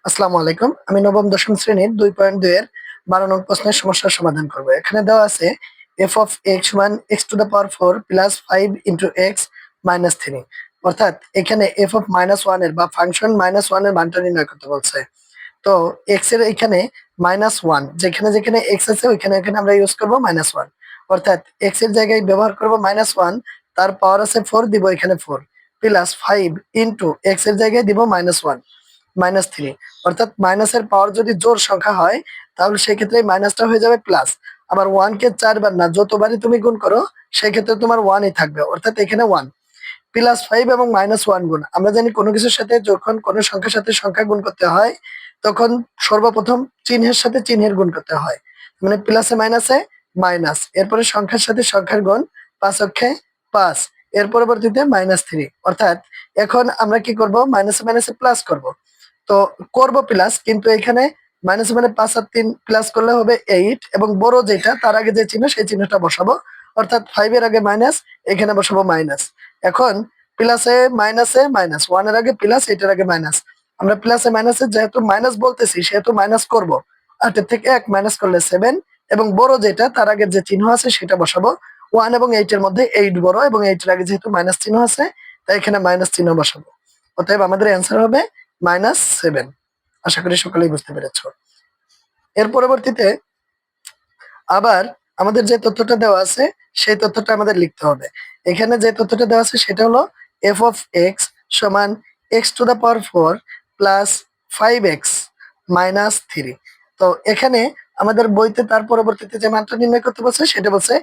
আসসালামু আলাইকুম। আমি নবম দশম শ্রেণীর 2.2 এর 12 নং প্রশ্নের সমস্যার সমাধান করব। এখানে দেওয়া আছে f of x সমান x to the power 4 plus 5 into x minus 3। অর্থাৎ এখানে f of -1 এর বা ফাংশন -1 এর মানটা নির্ণয় করতে বলছে। তো x এর এখানে -1, যেখানে যেখানে x আছে ওইখানে এখানে আমরা ইউজ করব -1। অর্থাৎ x এর জায়গায় ব্যবহার করব -1, তার পাওয়ার আছে 4, দিব এখানে 4 প্লাস 5 ইনটু x এর জায়গায় দিব -1 -3। অর্থাৎ মাইনাসের পাওয়ার যদি জোড় সংখ্যা হয় তাহলে সেই ক্ষেত্রে মাইনাসটা হয়ে যাবে প্লাস। আবার 1 কে 4 বার না যতবারই তুমি গুণ করো সেই ক্ষেত্রে তোমার 1ই থাকবে, অর্থাৎ এখানে 1 প্লাস 5 এবং -1 গুণ। আমরা জানি কোনো কিছুর সাথে যখন কোনো সংখ্যার সাথে সংখ্যা গুণ করতে হয় তখন সর্বপ্রথম চিহ্নের সাথে চিহ্নের গুণ করতে হয়, মানে প্লাসে মাইনাসে মাইনাস, এরপরে সংখ্যার সাথে সংখ্যার গুণ, 5 অক্ষে 5, এর পরবর্তীতে -3। অর্থাৎ এখন আমরা কি করব, মাইনাসে মাইনাসে প্লাস করব। তো করব প্লাস, কিন্তু এখানে মাইনাস মানে 5 আর 3 প্লাস করলে হবে 8, এবং বড় যেটা তার আগে যে চিহ্ন সেই চিহ্নটা বসাবো। অর্থাৎ 5 এর আগে মাইনাস, এখানে বসাবো মাইনাস। এখন প্লাসে মাইনাসে মাইনাস, 1 এর আগে প্লাস, এটার আগে মাইনাস। আমরা প্লাসে মাইনাসে যেহেতু মাইনাস বলতেছি সেহেতু মাইনাস করব। 8 এর থেকে 1 মাইনাস করলে 7, এবং বড় যেটা তার আগে যে চিহ্ন আছে সেটা বসাবো। 1 এবং 8 এর মধ্যে 8 বড়, এবং 8 এর আগে যেহেতু মাইনাস চিহ্ন আছে তাই এখানে মাইনাস চিহ্ন বসাবো। অতএব আমাদের অ্যান্সার হবে -7। আশা করি সকলেই বুঝতে পেরেছ। এর পরবর্তীতে আবার আমাদের যে তথ্যটা দেওয়া আছে সেই তথ্যটা আমাদের লিখতে হবে। এখানে যে তথ্যটা দেওয়া আছে সেটা হলো f of x সমান x to the power 4 plus 5x minus 3। তো এখানে আমাদের বইতে তার পরবর্তীতে যে মানটা নির্ণয় করতে বলছে সেটা বলছে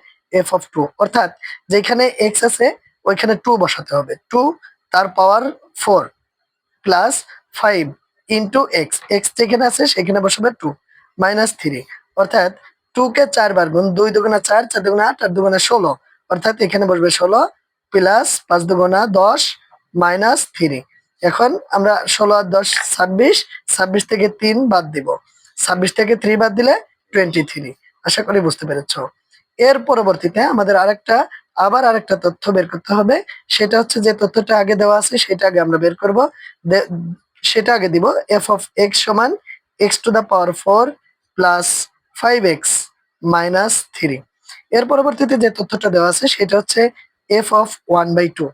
f of 2। অর্থাৎ যেখানে x আছে ওইখানে 2 বসাতে হবে। 2 তার পাওয়ার 4 প্লাস 5 ইন্টু এক্স, এক্স যেখানে আছে সেখানে বসাবে 2 মাইনাস 3। অর্থাৎ 2 কে 4 বার গুণ, 2 দুগুণা 4, 4 দুগুণা 8, 8 দুগুণা 16। অর্থাৎ এখানে বসবে 16 প্লাস 5 দুগুণা 10 মাইনাস 3। এখন আমরা 16 আর 10 26, 26 থেকে 3 বাদ দিব, 26 থেকে 3 বাদ দিলে 23। আশা করি বুঝতে পেরেছো। এর পরবর্তীতে আমাদের আবার আরেকটা তথ্য বের করতে হবে। সেটা হচ্ছে যে তথ্যটা আগে দেওয়া আছে সেটা আগে আমরা বের করব। সেটা আগে দিব f of x সমান x to the power 4 plus 5x minus 3। এর পরবর্তীতে যে তথ্যটা দেওয়া আছে সেটা হচ্ছে f of 1/2।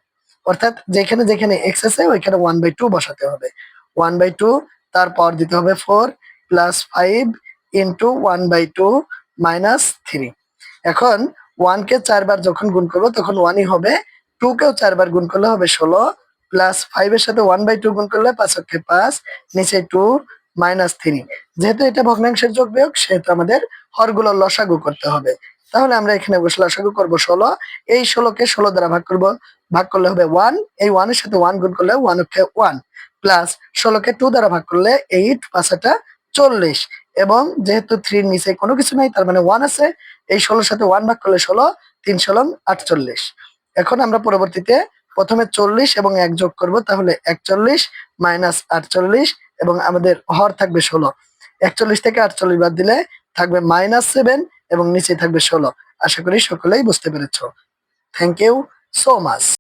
অর্থাৎ যেখানে যেখানে x আছে ওইখানে 1/2 বসাতে হবে। 1/2 তার পাওয়ার দিতে হবে 4 প্লাস 5 ইন্টু 1/2 মাইনাস 3। এখন 1 কে 4 বার যখন গুণ করবো তখন 1ই হবে। 2 কেও 4 বার গুণ করলে হবে 16 প্লাস 5 এর সাথে 1/2 গুণ করলে 5 অক্ষে 5, নিচে 2 মাইনাস 3। যেহেতু এটা ভগ্নাংশের যোগ বিয়োগ সেহেতু আমাদের হরগুলোর লসাগু করতে হবে। তাহলে আমরা এখানে বসে লসাগু করবো 16। এই 16 কে 16 দ্বারা ভাগ করব, ভাগ করলে হবে 1। এই 1 এর সাথে 1 গুণ করলে 1 অক্ষে 1 প্লাস 16 কে 2 দ্বারা ভাগ করলে 8, 5 40। এবং যেহেতু 3 এর নিচে কোনো কিছু নাই তার মানে 1 আছে। এই 16 সাথে 1 ভাগ করলে 16, 3 16 48। এখন আমরা পরবর্তীতে প্রথমে 40 এবং 1 যোগ করব, তাহলে 41 মাইনাস 48, এবং আমাদের হর থাকবে 16। 41 থেকে 48 বাদ দিলে থাকবে -7, এবং নিচে থাকবে 16। আশা করি সকলেই বুঝতে পেরেছো। Thank you so much.